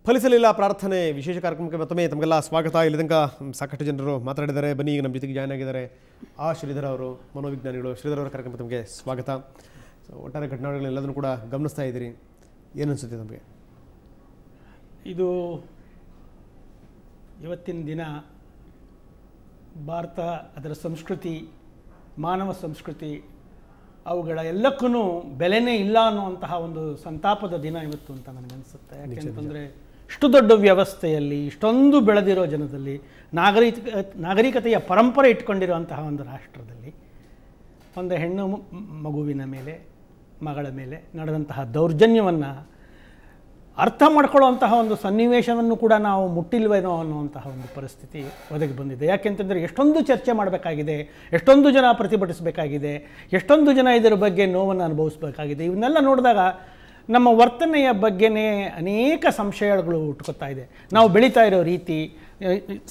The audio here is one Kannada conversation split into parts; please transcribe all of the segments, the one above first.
ಫಲಿಸಲಿಲ್ಲ ಪ್ರಾರ್ಥನೆ ವಿಶೇಷ ಕಾರ್ಯಕ್ರಮಕ್ಕೆ ಮತ್ತೊಮ್ಮೆ ತಮಗೆಲ್ಲ ಸ್ವಾಗತ. ಇಲ್ಲಿ ತನಕ ಸಾಕಷ್ಟು ಜನರು ಮಾತಾಡಿದ್ದಾರೆ. ಬನ್ನಿ, ಈಗ ನಮ್ಮ ಜೊತೆಗೆ ಜಾಯ್ನ್ ಆಗಿದ್ದಾರೆ ಶ್ರೀಧರ್ ಅವರು, ಮನೋವಿಜ್ಞಾನಿಗಳು. ಶ್ರೀಧರ್ ಅವರ ಕಾರ್ಯಕ್ರಮ ತಮಗೆ ಸ್ವಾಗತ. ಒಟ್ಟಾರೆ ಘಟನೆಗಳೆಲ್ಲದನ್ನು ಕೂಡ ಗಮನಿಸ್ತಾ ಇದ್ದೀರಿ, ಏನು ಅನಿಸುತ್ತೆ ನಮಗೆ? ಇದು ಇವತ್ತಿನ ದಿನ ಭಾರತ, ಅದರ ಸಂಸ್ಕೃತಿ, ಮಾನವ ಸಂಸ್ಕೃತಿ, ಅವುಗಳ ಎಲ್ಲಕ್ಕೂ ಬೆಲೆನೇ ಇಲ್ಲ ಅನ್ನುವಂತಹ ಒಂದು ಸಂತಾಪದ ದಿನ ಇವತ್ತು ಅಂತ ನನಗನ್ಸುತ್ತೆ. ಯಾಕೆಂತಂದರೆ ಇಷ್ಟು ದೊಡ್ಡ ವ್ಯವಸ್ಥೆಯಲ್ಲಿ, ಇಷ್ಟೊಂದು ಬೆಳೆದಿರೋ ಜನದಲ್ಲಿ, ನಾಗರಿಕತೆಯ ಪರಂಪರೆ ಇಟ್ಕೊಂಡಿರುವಂತಹ ಒಂದು ರಾಷ್ಟ್ರದಲ್ಲಿ ಒಂದು ಹೆಣ್ಣು ಮಗುವಿನ ಮೇಲೆ, ಮಗಳ ಮೇಲೆ ನಡೆದಂತಹ ದೌರ್ಜನ್ಯವನ್ನು ಅರ್ಥ ಮಾಡ್ಕೊಳ್ಳುವಂತಹ ಒಂದು ಸನ್ನಿವೇಶವನ್ನು ಕೂಡ ನಾವು ಮುಟ್ಟಿಲ್ವೇನೋ ಅನ್ನುವಂತಹ ಒಂದು ಪರಿಸ್ಥಿತಿ ಒದಗಿ ಬಂದಿದೆ. ಯಾಕೆಂತಂದರೆ ಎಷ್ಟೊಂದು ಚರ್ಚೆ ಮಾಡಬೇಕಾಗಿದೆ, ಎಷ್ಟೊಂದು ಜನ ಪ್ರತಿಭಟಿಸಬೇಕಾಗಿದೆ, ಎಷ್ಟೊಂದು ಜನ ಇದರ ಬಗ್ಗೆ ನೋವನ್ನು ಅನುಭವಿಸಬೇಕಾಗಿದೆ. ಇವನ್ನೆಲ್ಲ ನೋಡಿದಾಗ ನಮ್ಮ ವರ್ತನೆಯ ಬಗ್ಗೆನೇ ಅನೇಕ ಸಂಶಯಗಳು ಹುಟ್ಕೊತಾ ಇದೆ. ನಾವು ಬೆಳೀತಾ ಇರೋ ರೀತಿ,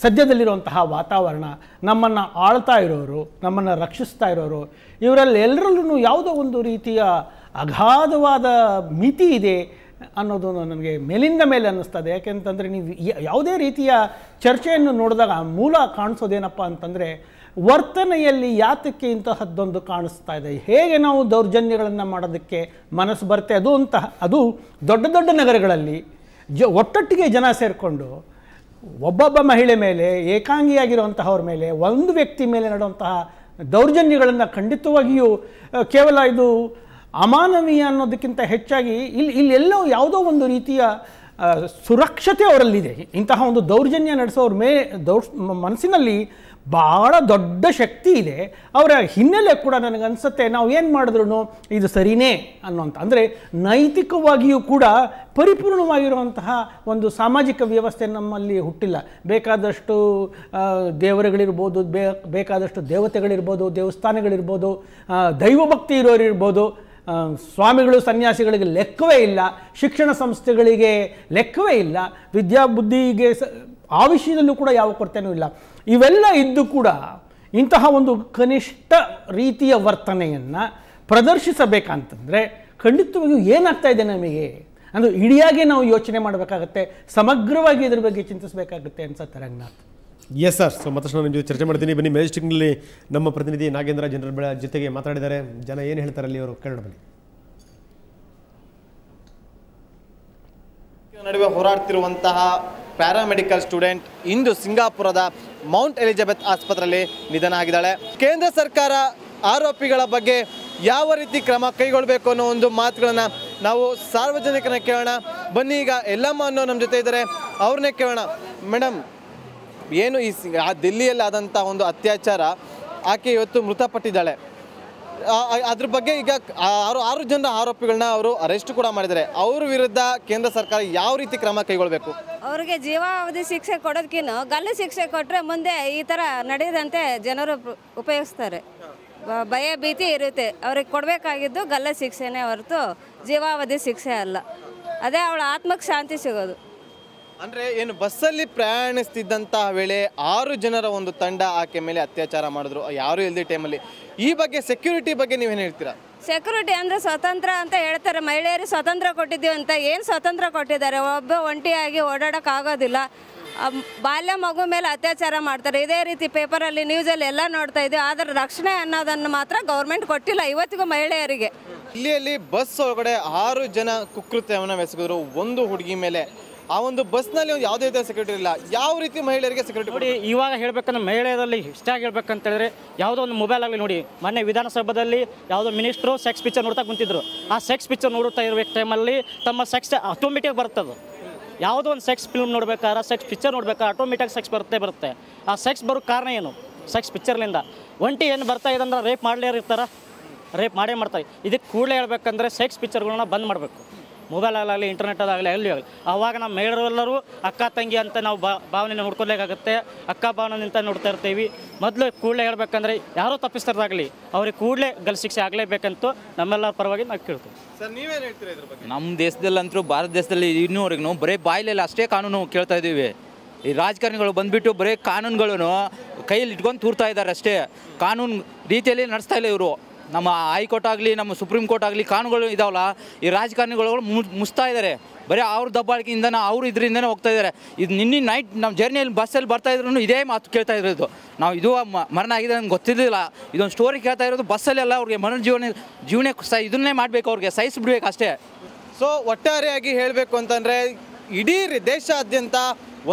ಸದ್ಯದಲ್ಲಿರುವಂತಹ ವಾತಾವರಣ, ನಮ್ಮನ್ನು ಆಳ್ತಾ ಇರೋರು, ನಮ್ಮನ್ನು ರಕ್ಷಿಸ್ತಾ ಇರೋರು, ಇವರಲ್ಲೆಲ್ಲರಲ್ಲೂ ಯಾವುದೋ ಒಂದು ರೀತಿಯ ಅಗಾಧವಾದ ಮಿತಿ ಇದೆ ಅನ್ನೋದು ನನಗೆ ಮೇಲಿಂದ ಮೇಲೆ ಅನ್ನಿಸ್ತದೆ. ಯಾಕೆಂತಂದರೆ ನೀವು ಯಾವುದೇ ರೀತಿಯ ಚರ್ಚೆಯನ್ನು ನೋಡಿದಾಗ ಮೂಲ ಕಾಣಿಸೋದೇನಪ್ಪ ಅಂತಂದರೆ ವರ್ತನೆಯಲ್ಲಿ ಯಾತಕ್ಕೆ ಇಂತಹದ್ದೊಂದು ಕಾಣಿಸ್ತಾ ಇದೆ, ಹೇಗೆ ನಾವು ದೌರ್ಜನ್ಯಗಳನ್ನು ಮಾಡೋದಕ್ಕೆ ಮನಸ್ಸು ಬರುತ್ತೆ. ಅದು ದೊಡ್ಡ ದೊಡ್ಡ ನಗರಗಳಲ್ಲಿ ಒಟ್ಟೊಟ್ಟಿಗೆ ಜನ ಸೇರಿಕೊಂಡು ಒಬ್ಬೊಬ್ಬ ಮಹಿಳೆ ಮೇಲೆ, ಏಕಾಂಗಿಯಾಗಿರುವಂತಹವ್ರ ಮೇಲೆ, ಒಂದು ವ್ಯಕ್ತಿ ಮೇಲೆ ನಡೆಯುವಂತಹ ದೌರ್ಜನ್ಯಗಳನ್ನು ಖಂಡಿತವಾಗಿಯೂ ಕೇವಲ ಇದು ಅಮಾನವೀಯ ಅನ್ನೋದಕ್ಕಿಂತ ಹೆಚ್ಚಾಗಿ ಇಲ್ಲೆಲ್ಲೋ ಯಾವುದೋ ಒಂದು ರೀತಿಯ ಸುರಕ್ಷತೆ ಅವರಲ್ಲಿದೆ. ಇಂತಹ ಒಂದು ದೌರ್ಜನ್ಯ ನಡೆಸೋರ ಮನಸ್ಸಿನಲ್ಲಿ ಭಾಳ ದೊಡ್ಡ ಶಕ್ತಿ ಇದೆ. ಅವರ ಹಿನ್ನೆಲೆ ಕೂಡ ನನಗನ್ಸುತ್ತೆ ನಾವು ಏನು ಮಾಡಿದ್ರೂ ಇದು ಸರಿಯೇ ಅನ್ನೋಂಥ, ಅಂದರೆ ನೈತಿಕವಾಗಿಯೂ ಕೂಡ ಪರಿಪೂರ್ಣವಾಗಿರುವಂತಹ ಒಂದು ಸಾಮಾಜಿಕ ವ್ಯವಸ್ಥೆ ನಮ್ಮಲ್ಲಿ ಹುಟ್ಟಿಲ್ಲ. ಬೇಕಾದಷ್ಟು ದೇವರುಗಳಿರ್ಬೋದು, ಬೇಕಾದಷ್ಟು ದೇವತೆಗಳಿರ್ಬೋದು, ದೇವಸ್ಥಾನಗಳಿರ್ಬೋದು, ದೈವಭಕ್ತಿ ಇರೋರಿರ್ಬೋದು, ಸ್ವಾಮಿಗಳು ಸನ್ಯಾಸಿಗಳಿಗೆ ಲೆಕ್ಕವೇ ಇಲ್ಲ, ಶಿಕ್ಷಣ ಸಂಸ್ಥೆಗಳಿಗೆ ಲೆಕ್ಕವೇ ಇಲ್ಲ, ವಿದ್ಯಾಬುದ್ಧಿಗೆ ಆ ವಿಷಯದಲ್ಲೂ ಕೂಡ ಯಾವ ಕೊರತೆಯೂ ಇಲ್ಲ. ಇವೆಲ್ಲ ಇದ್ದು ಕೂಡ ಇಂತಹ ಒಂದು ಕನಿಷ್ಠ ರೀತಿಯ ವರ್ತನೆಯನ್ನು ಪ್ರದರ್ಶಿಸಬೇಕಂತಂದರೆ ಖಂಡಿತವಾಗಿಯೂ ಏನಾಗ್ತಾ ಇದೆ ನಮಗೆ ಅಂದರೆ ಇಡಿಯಾಗಿ ನಾವು ಯೋಚನೆ ಮಾಡಬೇಕಾಗತ್ತೆ, ಸಮಗ್ರವಾಗಿ ಇದ್ರ ಬಗ್ಗೆ ಚಿಂತಿಸಬೇಕಾಗುತ್ತೆ ಅನ್ಸುತ್ತೆ ರಂಗನಾಥ್. Yes sir. ಸೊ ಮತ್ತಷ್ಟು ನಾನು ನಿಮ್ಮ ಜೊತೆ ಚರ್ಚೆ ಮಾಡ್ತೀನಿ. ಬನ್ನಿ, ಮೆಜೆಸ್ಟಿಕ್ನಲ್ಲಿ ನಮ್ಮ ಪ್ರತಿನಿಧಿ ನಾಗೇಂದ್ರ ಜನರ ಜೊತೆಗೆ ಮಾತಾಡಿದ್ದಾರೆ. ಜನ ಏನು ಹೇಳ್ತಾರೆ ಅಲ್ಲಿ, ಅವರು ಕೇಳೋಣ ಬನ್ನಿ. ನಡುವೆ ಹೋರಾಡ್ತಿರುವಂತಹ ಪ್ಯಾರಾಮೆಡಿಕಲ್ ಸ್ಟೂಡೆಂಟ್ ಇಂದು ಸಿಂಗಾಪುರದ ಮೌಂಟ್ ಎಲಿಜಬೆತ್ ಆಸ್ಪತ್ರೆಯಲ್ಲಿ ನಿಧನ ಆಗಿದ್ದಾಳೆ. ಕೇಂದ್ರ ಸರ್ಕಾರ ಆರೋಪಿಗಳ ಬಗ್ಗೆ ಯಾವ ರೀತಿ ಕ್ರಮ ಕೈಗೊಳ್ಳಬೇಕು ಅನ್ನೋ ಒಂದು ಮಾತುಗಳನ್ನು ನಾವು ಸಾರ್ವಜನಿಕರನ್ನ ಕೇಳೋಣ. ಬನ್ನಿ, ಈಗ ಎಲ್ಲಮ್ಮ ಅನ್ನೋ ನಮ್ಮ ಜೊತೆ ಇದ್ದಾರೆ, ಅವ್ರನ್ನೇ ಕೇಳೋಣ. ಮೇಡಮ್, ಏನು ಈ ದಿಲ್ಲಿಯಲ್ಲಿ ಆದಂಥ ಒಂದು ಅತ್ಯಾಚಾರ, ಆಕೆ ಇವತ್ತು ಮೃತಪಟ್ಟಿದ್ದಾಳೆ, ಅದ್ರ ಬಗ್ಗೆ ಈಗ 6 ಜನ ಆರೋಪಿಗಳನ್ನ ಅವರು ಅರೆಸ್ಟ್ ಕೂಡ ಮಾಡಿದ್ದಾರೆ. ಅವ್ರ ವಿರುದ್ಧ ಕೇಂದ್ರ ಸರ್ಕಾರ ಯಾವ ರೀತಿ ಕ್ರಮ ಕೈಗೊಳ್ಳಬೇಕು? ಅವ್ರಿಗೆ ಜೀವಾವಧಿ ಶಿಕ್ಷೆ ಕೊಡೋದಕ್ಕಿಂತ ಗಲ್ಲು ಶಿಕ್ಷೆ ಕೊಟ್ಟರೆ ಮುಂದೆ ಈ ಥರ ನಡೆಯದಂತೆ ಜನರು ಉಪಯೋಗಿಸ್ತಾರೆ. ಭಯ ಭೀತಿ ಇರುತ್ತೆ. ಅವ್ರಿಗೆ ಕೊಡಬೇಕಾಗಿದ್ದು ಗಲ್ಲು ಶಿಕ್ಷೆನೇ ಹೊರತು ಜೀವಾವಧಿ ಶಿಕ್ಷೆ ಅಲ್ಲ. ಅದೇ ಅವಳ ಆತ್ಮಕ್ಕೆ ಶಾಂತಿ ಸಿಗೋದು. ಅಂದರೆ ಏನು ಬಸ್ಸಲ್ಲಿ ಪ್ರಯಾಣಿಸ್ತಿದ್ದಂತಹ ವೇಳೆ 6 ಜನರ ಒಂದು ತಂಡ ಆಕೆ ಮೇಲೆ ಅತ್ಯಾಚಾರ ಮಾಡಿದ್ರು, ಯಾರು ಇಲ್ಲದೆ ಟೈಮಲ್ಲಿ. ಈ ಬಗ್ಗೆ ಸೆಕ್ಯೂರಿಟಿ ಬಗ್ಗೆ ನೀವೇನು ಹೇಳ್ತೀರಾ? ಸೆಕ್ಯೂರಿಟಿ ಅಂದರೆ ಸ್ವತಂತ್ರ ಅಂತ ಹೇಳ್ತಾರೆ, ಮಹಿಳೆಯರಿಗೆ ಸ್ವತಂತ್ರ ಕೊಟ್ಟಿದ್ದೀವಿ ಅಂತ. ಏನು ಸ್ವತಂತ್ರ ಕೊಟ್ಟಿದ್ದಾರೆ? ಒಬ್ಬ ಒಂಟಿಯಾಗಿ ಓಡಾಡೋಕ್ಕಾಗೋದಿಲ್ಲ. ಬಾಲ್ಯ ಮಗು ಮೇಲೆ ಅತ್ಯಾಚಾರ ಮಾಡ್ತಾರೆ. ಇದೇ ರೀತಿ ಪೇಪರಲ್ಲಿ, ನ್ಯೂಸಲ್ಲಿ ಎಲ್ಲ ನೋಡ್ತಾ ಇದ್ದೀವಿ. ಆದರೆ ರಕ್ಷಣೆ ಅನ್ನೋದನ್ನು ಮಾತ್ರ ಗೌರ್ಮೆಂಟ್ ಕೊಟ್ಟಿಲ್ಲ ಇವತ್ತಿಗೂ ಮಹಿಳೆಯರಿಗೆ. ಇಲ್ಲಿಯಲ್ಲಿ ಬಸ್ ಒಳಗಡೆ 6 ಜನ ಕುಕೃತ್ಯವನ್ನು ಎಸಗಿದ್ರು ಒಂದು ಹುಡುಗಿ ಮೇಲೆ. ಆ ಒಂದು ಬಸ್ನಲ್ಲಿ ಒಂದು ಯಾವುದೇ ರೀತಿಯ ಸೆಕ್ಯೂರಿಟಿ ಇಲ್ಲ. ಯಾವ ರೀತಿ ಮಹಿಳೆಯರಿಗೆ ಸೆಕ್ಯೂರಿಟಿ ನೋಡಿ? ಇವಾಗ ಹೇಳ್ಬೇಕಂದ್ರೆ ಮಹಿಳೆಯರಲ್ಲಿ ಇಷ್ಟಾಗಿ ಹೇಳ್ಬೇಕಂತ ಹೇಳಿದ್ರೆ, ಯಾವುದೋ ಒಂದು ಮೊಬೈಲ್ ಆಗಲಿ ನೋಡಿ, ಮೊನ್ನೆ ವಿಧಾನಸಭೆಯಲ್ಲಿ ಯಾವುದೋ ಮಿನಿಸ್ಟ್ರು ಸೆಕ್ಸ್ ಪಿಕ್ಚರ್ ನೋಡ್ತಾ ಕುಂತಿದ್ರು. ಆ ಸೆಕ್ಸ್ ಪಿಕ್ಚರ್ ನೋಡ್ತಾ ಇರಬೇಕು ಟೈಮಲ್ಲಿ ತಮ್ಮ ಸೆಕ್ಸ್ ಆಟೋಮೆಟಿಕ್ ಬರ್ತದೆ. ಯಾವುದೋ ಒಂದು ಸೆಕ್ಸ್ ಫಿಲ್ಮ್ ನೋಡ್ಬೇಕಾದ್ರೆ, ಸೆಕ್ಸ್ ಪಿಕ್ಚರ್ ನೋಡ್ಬೇಕಾದ್ರೆ ಆಟೋಮೆಟಿಕ್ ಸೆಕ್ಸ್ ಬರುತ್ತೆ. ಆ ಸೆಕ್ಸ್ ಬರೋ ಕಾರಣ ಏನು? ಸೆಕ್ಸ್ ಪಿಕ್ಚರ್ಲಿಂದ. ಒಂಟಿ ಏನು ಬರ್ತಾ ಇದೆ ಅಂದ್ರೆ ರೇಪ್ ಮಾಡಲೇ ಇರ್ತಾರೆ, ರೇಪ್ ಮಾಡೇ ಮಾಡ್ತಾರೆ. ಇದಕ್ಕೆ ಕೂಡಲೇ ಹೇಳ್ಬೇಕಂದ್ರೆ ಸೆಕ್ಸ್ ಪಿಕ್ಚರ್ಗಳನ್ನ ಬಂದ್ ಮಾಡಬೇಕು. ಮೊಬೈಲಾಗಲಿ, ಇಂಟರ್ನೆಟ್ಟದಾಗಲಿ, ಎಲ್ಲಿ ಆಗಲಿ. ಆವಾಗ ನಮ್ಮ ಮಹಿಳೆಯರೆಲ್ಲರೂ ಅಕ್ಕ ತಂಗಿ ಅಂತ ನಾವು ಭಾವನೆ ನೋಡ್ಕೊಬೇಕಾಗತ್ತೆ. ಅಕ್ಕ ಭಾವನೆಯಿಂದ ನೋಡ್ತಾ ಇರ್ತೀವಿ. ಮೊದಲು ಕೂಡಲೇ ಹೇಳ್ಬೇಕಂದ್ರೆ ಯಾರೋ ತಪ್ಪಿಸ್ತಾರದಾಗಲಿ ಅವ್ರಿಗೆ ಕೂಡಲೇ ಗಲ್ಲು ಶಿಕ್ಷೆ ಆಗಲೇಬೇಕಂತೂ ನಮ್ಮೆಲ್ಲರ ಪರವಾಗಿ ನಾವು ಕೇಳ್ತೀವಿ. ಸರ್, ನೀವೇನು ಹೇಳ್ತೀರಾ ಇದ್ರ ಬಗ್ಗೆ? ನಮ್ಮ ದೇಶದಲ್ಲಂತೂ, ಭಾರತ ದೇಶದಲ್ಲಿ ಇನ್ನೂವರೆಗೂ ಬರೀ ಬಾಯಿಲೆಲ್ಲ ಅಷ್ಟೇ ಕಾನೂನು ಕೇಳ್ತಾ ಇದ್ದೀವಿ. ಈ ರಾಜಕಾರಣಿಗಳು ಬಂದುಬಿಟ್ಟು ಬರೀ ಕಾನೂನುಗಳನ್ನು ಕೈಯಲ್ಲಿ ಇಟ್ಕೊಂಡು ತೂರ್ತಾ ಇದ್ದಾರೆ ಅಷ್ಟೇ. ಕಾನೂನು ರೀತಿಯಲ್ಲಿ ನಡೆಸ್ತಾ ಇಲ್ಲ ಇವರು. ನಮ್ಮ ಹೈಕೋರ್ಟ್ ಆಗಲಿ ನಮ್ಮ ಸುಪ್ರೀಂ ಕೋರ್ಟ್ ಆಗಲಿ ಕಾನೂನುಗಳು ಇದಾವಲ್ಲ, ಈ ರಾಜಕಾರಣಿಗಳು ಮುಸ್ತಾ ಇದ್ದಾರೆ. ಬರೀ ಅವ್ರ ದಬ್ಬಾಳಿಕೆಯಿಂದ ಅವರು ಇದರಿಂದನೇ ಹೋಗ್ತಾ ಇದ್ದಾರೆ. ಇದು ನಿನ್ನೆ ನೈಟ್ ನಮ್ಮ ಜರ್ನಿಯಲ್ಲಿ ಬಸ್ಸಲ್ಲಿ ಬರ್ತಾ ಇದ್ರು ಇದೇ ಮಾತು ಕೇಳ್ತಾ ಇರೋದು. ನಾವು ಇದು ಮರಣ ಆಗಿದೆ ನನಗೆ ಗೊತ್ತಿರಲಿಲ್ಲ, ಇದೊಂದು ಸ್ಟೋರಿ ಕೇಳ್ತಾ ಇರೋದು ಬಸ್ಸಲ್ಲೆಲ್ಲ. ಅವ್ರಿಗೆ ಜೀವನ ಇದನ್ನೇ ಮಾಡಬೇಕು, ಅವ್ರಿಗೆ ಸಹಿಸಿಬಿಡ್ಬೇಕು ಅಷ್ಟೇ. ಸೊ ಒಟ್ಟಾರೆಯಾಗಿ ಹೇಳಬೇಕು ಅಂತಂದರೆ ಇಡೀ ದೇಶಾದ್ಯಂತ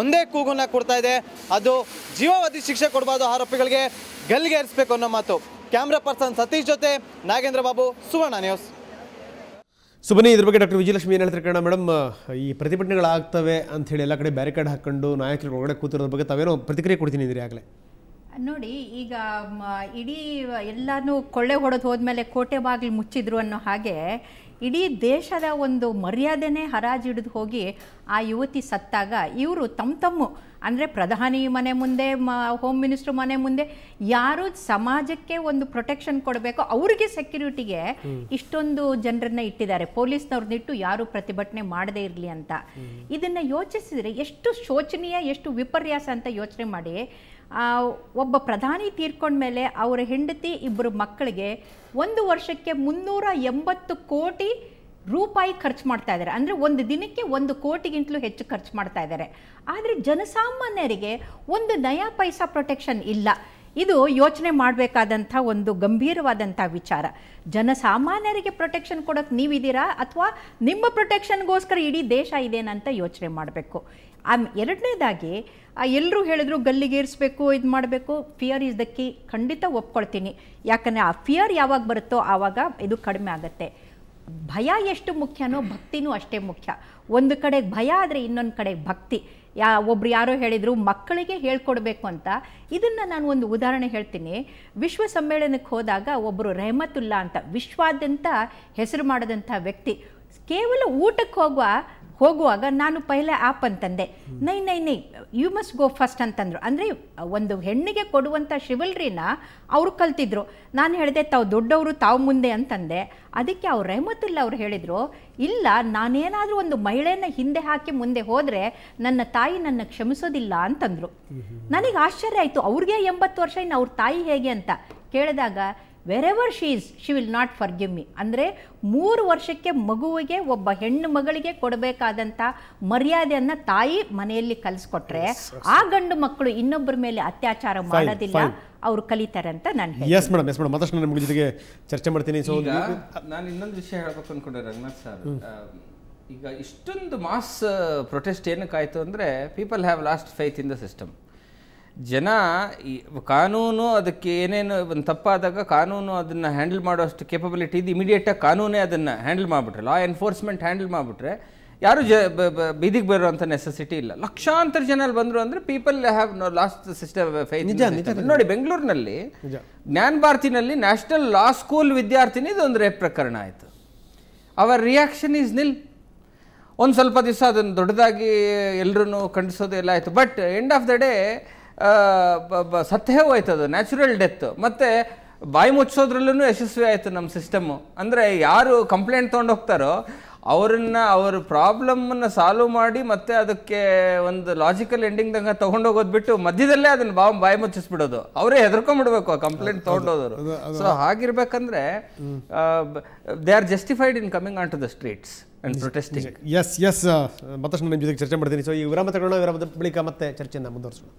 ಒಂದೇ ಕೂಗನ್ನು ಕೊಡ್ತಾ ಇದೆ, ಅದು ಜೀವಾವಧಿ ಶಿಕ್ಷೆ ಕೊಡಬಾರ್ದು, ಆರೋಪಿಗಳಿಗೆ ಗಲ್ಲಿಗೆ ಏರಿಸಬೇಕು ಅನ್ನೋ ಮಾತು. ಕ್ಯಾಮ್ರಾ ಪರ್ಸನ್ ಸತೀಶ್ ಜೊತೆ ನಾಗೇಂದ್ರ ಬಾಬು, ಸುವರ್ಣ ನ್ಯೂಸ್. ಸೊ ಬನ್ನಿ, ಇದ್ರ ಬಗ್ಗೆ ಡಾಕ್ಟರ್ ವಿಜಯಲಕ್ಷ್ಮಿ ಏನು ಹೇಳ್ತಾರೆ ಕಣ ಮೇಡಮ್. ಈ ಪ್ರತಿಭಟನೆಗಳಾಗ್ತವೆ ಅಂಥೇಳಿ ಎಲ್ಲ ಕಡೆ ಬ್ಯಾರಿಕೇಡ್ ಹಾಕ್ಕೊಂಡು ನಾಯಕರು ಒಳಗಡೆ ಕೂತಿರೋದ್ರ ಬಗ್ಗೆ ತಾವೇನೋ ಪ್ರತಿಕ್ರಿಯೆ ಕೊಡ್ತೀನಿ ಇದ್ರಿ ಆಗಲೇ. ನೋಡಿ, ಈಗ ಇಡೀ ಎಲ್ಲನೂ ಕೊಳ್ಳೆ ಹೊಡೆದು ಹೋದ್ಮೇಲೆ ಕೋಟೆ ಬಾಗಿಲು ಮುಚ್ಚಿದ್ರು ಅನ್ನೋ ಹಾಗೆ ಇಡೀ ದೇಶದ ಒಂದು ಮರ್ಯಾದೆನೇ ಹರಾಜಿಡಿದು ಹೋಗಿ ಆ ಯುವತಿ ಸತ್ತಾಗ ಇವರು ತಮ್ಮ ಅಂದರೆ ಪ್ರಧಾನಿ ಮನೆ ಮುಂದೆ, ಹೋಮ್ ಮಿನಿಸ್ಟರ್ ಮನೆ ಮುಂದೆ ಯಾರು ಸಮಾಜಕ್ಕೆ ಒಂದು ಪ್ರೊಟೆಕ್ಷನ್ ಕೊಡಬೇಕು ಅವ್ರಿಗೆ ಸೆಕ್ಯೂರಿಟಿಗೆ ಇಷ್ಟೊಂದು ಜನರನ್ನ ಇಟ್ಟಿದ್ದಾರೆ, ಪೊಲೀಸ್ನವ್ರನ್ನಿಟ್ಟು ಯಾರು ಪ್ರತಿಭಟನೆ ಮಾಡದೇ ಇರಲಿ ಅಂತ. ಇದನ್ನು ಯೋಚಿಸಿದರೆ ಎಷ್ಟು ಶೋಚನೀಯ, ಎಷ್ಟು ವಿಪರ್ಯಾಸ ಅಂತ ಯೋಚನೆ ಮಾಡಿ. ಒಬ್ಬ ಪ್ರಧಾನಿ ತೀರ್ಕೊಂಡ್ಮೇಲೆ ಅವರ ಹೆಂಡತಿ ಇಬ್ಬರು ಮಕ್ಕಳಿಗೆ 1 ವರ್ಷಕ್ಕೆ 380 ಕೋಟಿ ರೂಪಾಯಿ ಖರ್ಚು ಮಾಡ್ತಾ ಇದ್ದಾರೆ. ಅಂದರೆ ಒಂದು ದಿನಕ್ಕೆ 1 ಕೋಟಿಗಿಂತಲೂ ಹೆಚ್ಚು ಖರ್ಚು ಮಾಡ್ತಾ ಇದ್ದಾರೆ. ಆದರೆ ಜನಸಾಮಾನ್ಯರಿಗೆ ಒಂದು ನಯಾ ಪೈಸಾ ಪ್ರೊಟೆಕ್ಷನ್ ಇಲ್ಲ. ಇದು ಯೋಚನೆ ಮಾಡಬೇಕಾದಂಥ ಒಂದು ಗಂಭೀರವಾದಂಥ ವಿಚಾರ. ಜನಸಾಮಾನ್ಯರಿಗೆ ಪ್ರೊಟೆಕ್ಷನ್ ಕೊಡೋಕ್ಕೆ ನೀವಿದ್ದೀರಾ ಅಥವಾ ನಿಮ್ಮ ಪ್ರೊಟೆಕ್ಷನ್ಗೋಸ್ಕರ ಇಡೀ ದೇಶ ಇದೇನಂತ ಯೋಚನೆ ಮಾಡಬೇಕು. ಎರಡನೇದಾಗಿ ಎಲ್ಲರೂ ಹೇಳಿದ್ರು ಗಲ್ಲಿಗೇರಿಸಬೇಕು, ಇದು ಮಾಡಬೇಕು, ಫಿಯರ್ ಈಸ್ ದ ಕೀ. ಖಂಡಿತ ಒಪ್ಕೊಳ್ತೀನಿ. ಯಾಕಂದರೆ ಆ ಫಿಯರ್ ಯಾವಾಗ ಬರುತ್ತೋ ಆವಾಗ ಇದು ಕಡಿಮೆ ಆಗುತ್ತೆ. ಭಯ ಎಷ್ಟು ಮುಖ್ಯನೋ ಭಕ್ತಿನೂ ಅಷ್ಟೇ ಮುಖ್ಯ. ಒಂದು ಕಡೆ ಭಯ ಆದರೆ ಇನ್ನೊಂದು ಕಡೆ ಭಕ್ತಿ. ಒಬ್ರು ಯಾರೋ ಹೇಳಿದರು ಮಕ್ಕಳಿಗೆ ಹೇಳ್ಕೊಡ್ಬೇಕು ಅಂತ. ಇದನ್ನು ನಾನು ಒಂದು ಉದಾಹರಣೆ ಹೇಳ್ತೀನಿ. ವಿಶ್ವ ಸಮ್ಮೇಳನಕ್ಕೆ ಹೋದಾಗ ಒಬ್ಬರು ರೆಹಮತುಲ್ಲಾ ಅಂತ ವಿಶ್ವಾದ್ಯಂತ ಹೆಸರು ಮಾಡಿದಂಥ ವ್ಯಕ್ತಿ ಕೇವಲ ಊಟಕ್ಕೆ ಹೋಗುವಾಗ ನಾನು ಪೈಲೆ ಆ್ಯಪ್ ಅಂತಂದೆ, ನೈ ಯು ಮಸ್ಟ್ ಗೋ ಫಸ್ಟ್ ಅಂತಂದರು. ಅಂದರೆ ಒಂದು ಹೆಣ್ಣಿಗೆ ಕೊಡುವಂಥ ಶಿವಲ್ರಿನ ಅವರು ಕಲ್ತಿದ್ರು. ನಾನು ಹೇಳಿದೆ ತಾವು ದೊಡ್ಡವರು ತಾವು ಮುಂದೆ ಅಂತಂದೆ. ಅದಕ್ಕೆ ಅವ್ರು ರೆಹಮತುಲ್ಲಾ ಅವ್ರು ಹೇಳಿದರು, ಇಲ್ಲ ನಾನೇನಾದರೂ ಒಂದು ಮಹಿಳೆಯನ್ನು ಹಿಂದೆ ಹಾಕಿ ಮುಂದೆ ಹೋದರೆ ನನ್ನ ತಾಯಿ ನನ್ನ ಕ್ಷಮಿಸೋದಿಲ್ಲ ಅಂತಂದರು. ನನಗೆ ಆಶ್ಚರ್ಯ ಆಯಿತು. ಅವ್ರಿಗೆ 80 ವರ್ಷ, ಇನ್ನು ಅವ್ರ ತಾಯಿ ಹೇಗೆ ಅಂತ ಕೇಳಿದಾಗ wherever she will not forgive me. ಅಂದರೆ 3 ವರ್ಷಕ್ಕೆ ಮಗುವಿಗೆ, ಒಬ್ಬ ಹೆಣ್ಣು ಮಗಳಿಗೆ ಕೊಡಬೇಕಾದಂಥ ಮರ್ಯಾದೆಯನ್ನು ತಾಯಿ ಮನೆಯಲ್ಲಿ ಕಲಿಸ್ಕೊಟ್ರೆ ಆ ಗಂಡು ಮಕ್ಕಳು ಇನ್ನೊಬ್ಬರ ಮೇಲೆ ಅತ್ಯಾಚಾರ ಮಾಡೋದಿಲ್ಲ, ಅವರು ಕಲಿತಾರೆ ಅಂತ ನಾನು ಹೇಳ್ತೀನಿ. ಎಸ್ ಮೇಡಮ್ ಮತ್ತಷ್ಟು ನಾನು ನಿಮ್ಮ ಜೊತೆಗೆ ಚರ್ಚೆ ಮಾಡ್ತೀನಿ. ಸೊ ನಾನು ಇನ್ನೊಂದು ವಿಷಯ ಹೇಳ್ಬೇಕು ಅಂದ್ಕೊಂಡೆ ರಂಗನಾಥ್ ಸರ್. ಈಗ ಇಷ್ಟೊಂದು ಮಾಸ್ ಪ್ರೊಟೆಸ್ಟ್ ಏನಕ್ಕಾಯಿತು ಅಂದರೆ people have lost faith in the system. ಜನ ಈ ಕಾನೂನು ಅದಕ್ಕೆ ಏನೇನು ಒಂದು ತಪ್ಪಾದಾಗ ಕಾನೂನು ಅದನ್ನು ಹ್ಯಾಂಡಲ್ ಮಾಡೋಷ್ಟು ಕೇಪಬಿಲಿಟಿ ಇದು. ಇಮಿಡಿಯೇಟಾಗಿ ಕಾನೂನೇ ಅದನ್ನು ಹ್ಯಾಂಡಲ್ ಮಾಡಿಬಿಟ್ರೆ, ಲಾ ಎನ್ಫೋರ್ಸ್ಮೆಂಟ್ ಹ್ಯಾಂಡಲ್ ಮಾಡಿಬಿಟ್ರೆ ಯಾರು ಬೀದಿಗೆ ಬರುವಂಥ ನೆಸೆಸಿಟಿ ಇಲ್ಲ. ಲಕ್ಷಾಂತರ ಜನ ಅಲ್ಲಿ ಬಂದರು ಅಂದರೆ people have lost system faith. ನೋಡಿ, ಬೆಂಗಳೂರಿನಲ್ಲಿ ಜ್ಞಾನ ಭಾರತಿನಲ್ಲಿ ನ್ಯಾಷನಲ್ ಲಾ ಸ್ಕೂಲ್ ವಿದ್ಯಾರ್ಥಿನಿ ಇದೊಂದು ರೇಪ್ ಪ್ರಕರಣ ಆಯಿತು. ಅವರ್ ರಿಯಾಕ್ಷನ್ ಈಸ್ ನಿಲ್. ಒಂದು ಸ್ವಲ್ಪ ದಿವಸ ಅದನ್ನು ದೊಡ್ಡದಾಗಿ ಎಲ್ಲರೂ ಖಂಡಿಸೋದು ಎಲ್ಲ ಆಯಿತು. But end of the day ಸತ್ತೇ ಹೋಯ್ತದು, ನ್ಯಾಚುರಲ್ ಡೆತ್. ಮತ್ತು ಬಾಯಿ ಮುಚ್ಚೋದ್ರಲ್ಲೂ ಯಶಸ್ವಿ ಆಯಿತು ನಮ್ಮ ಸಿಸ್ಟಮ್ಮು. ಅಂದರೆ ಯಾರು ಕಂಪ್ಲೇಂಟ್ ತೊಗೊಂಡು ಹೋಗ್ತಾರೋ ಅವ್ರ ಪ್ರಾಬ್ಲಮ್ಮನ್ನು ಸಾಲ್ವ್ ಮಾಡಿ ಮತ್ತೆ ಅದಕ್ಕೆ ಒಂದು ಲಾಜಿಕಲ್ ಎಂಡಿಂಗ್ದಂಗೆ ತೊಗೊಂಡೋಗೋದು ಬಿಟ್ಟು ಮಧ್ಯದಲ್ಲೇ ಅದನ್ನು ಬಾಯಿ ಮುಚ್ಚಿಸ್ಬಿಡೋದು. ಅವರೇ ಹೆದರ್ಕೊಂಡ್ಬಿಡ್ಬೇಕು ಆ ಕಂಪ್ಲೇಂಟ್ ತೊಗೊಂಡೋದ್ರು. ಸೊ ಹಾಗಿರ್ಬೇಕಂದ್ರೆ they are justified in coming on to the streets and protesting. Yes ಮತ್ತಷ್ಟು ನಿಮ್ಮ ಜೊತೆಗೆ ಚರ್ಚೆ ಮಾಡ್ತೀನಿ. ಸೊ ಈ ವಿರಾಮ ತಗೊಳ್ಳೋಣ, ವಿರಾಮದ ಬಳಿಕ ಮತ್ತೆ ಚರ್ಚೆಯನ್ನು ಮುಂದುವರಿಸೋಣ.